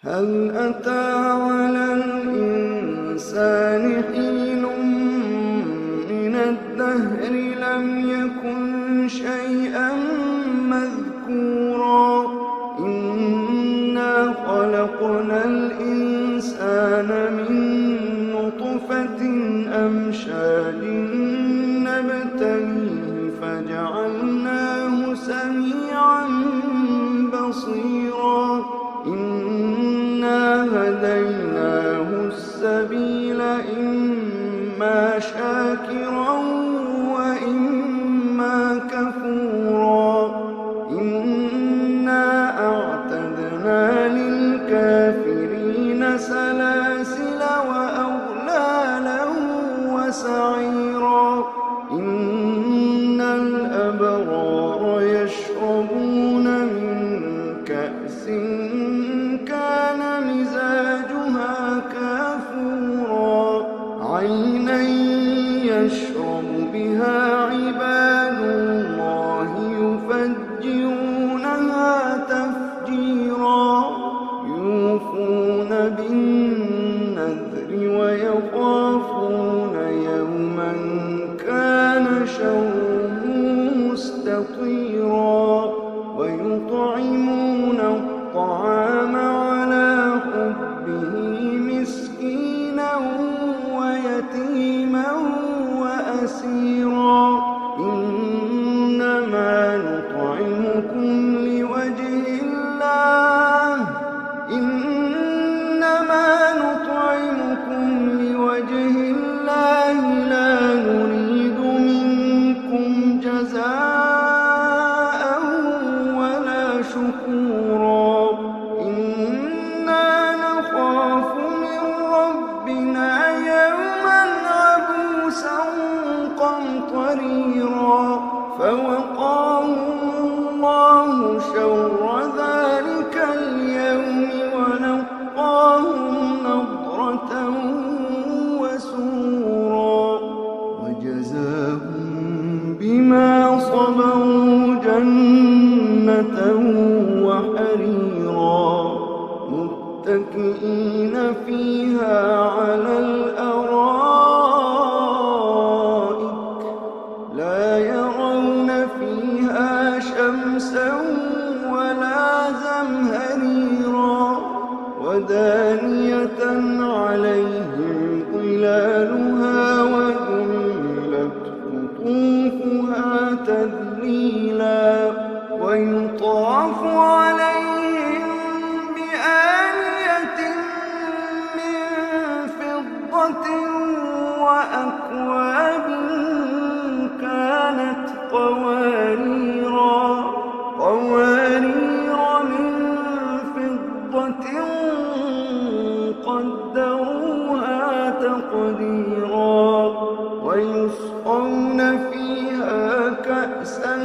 هل أتى على الإنسان حين من الدهر لم يكن شيئا مذكورا إنا خلقنا الإنسان من نطفة أمشاج نبتليه فجعلناه سميعا بصيرا إنا هديناه السبيل إما شاكرا وإما كفورا إنا أعتدنا للكافرين سلاسل وأغلالا وسعيرا إن الأبرار يشربون من كأس كان مزاجها كافورا عينا يشرب بها عباد الله يفجرونها تفجيرا يوفون بالنذر ويخافون يوما كان شره مستطيرا ويطعمون الطعام على حبه مسكينا ويتيما وأسيرا إنما نطعمكم لوجه الله لا نريد منكم جزاء ولا شكورا إنا نخاف من ربنا يوما عبوسا قمطريرا فوقاهم الله شر ذلك اليوم ولقاهم نضرة وسرورا وجزاهم بما صبروا جنة وحريرا متكئين فيها على الأرائك لا يرون فيها شمسا ولا زمهريرا ودانية عليهم ظلالها وذلت قطوفها تذليلا ويطاف عليهم بآنية من فضة وأكواب كانت قواريرا من فضة قدروها تقديرا ويسقون فيها كأسا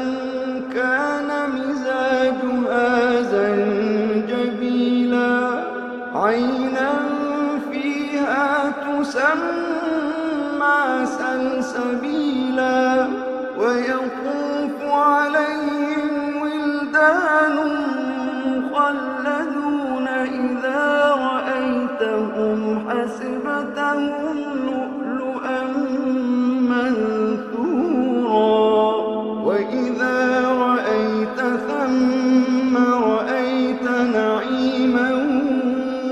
كان مزاجها زنجبيلا عينا فيها تسمى سلسبيلا ويطوف عليهم ولدان مخلدون إذا رأيتهم حسبتهم لؤلؤا منثورا وإذا رأيت ثم رأيت نعيما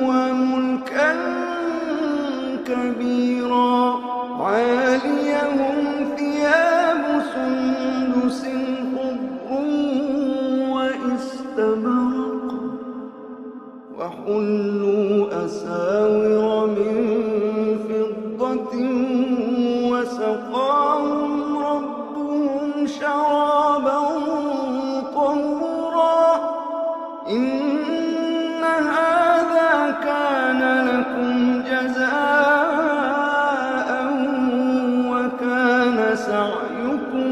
وملكا كبيرا عاليهم ثياب سندس خضر واستبرق وحلوا أساور من فضة وسقاهم ربهم شرابا طهورا إن هذا كان لكم جزاء وكان سعيكم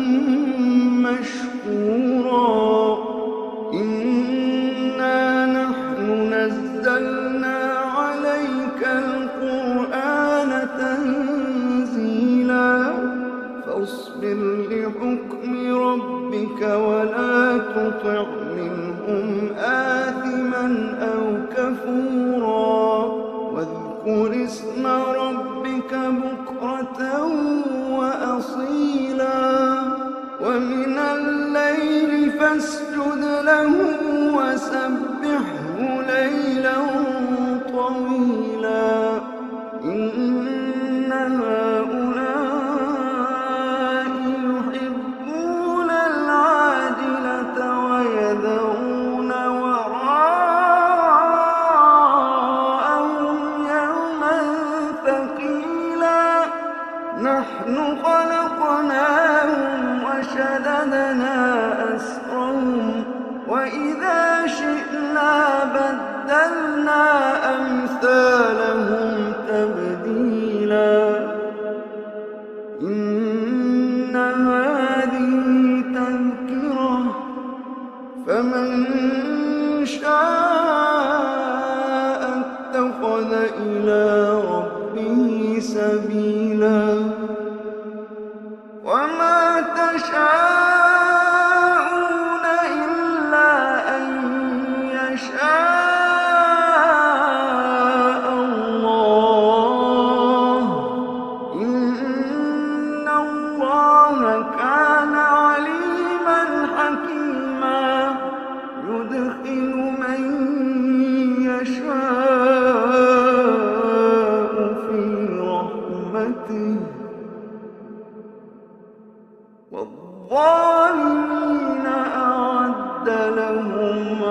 مشكورا إنا نحن نزلنا عليك القرآن تنزيلا فاصبر لحكم ربك ولا تطع منهم آثما أو كفورا مسحورا واذكر اسم ربك بكرة وأصيلا ومن الليل فاسجد له وسبحه ليلا طويلا إن هؤلاء يحبون العاجلة ويذرون وراءهم يوما ثقيلا نحن خلقناهم وشددنا أسرهم وإذا شئنا بدلنا أمثالهم تبديلا إن هذه تذكرة فمن شاء اتخذ إلى ربه سبيلا وما تشاءون إلا أن يشاء الله إن الله كان عليما حكيما يدخل من يشاء في رحمته والظالمين أعد لهم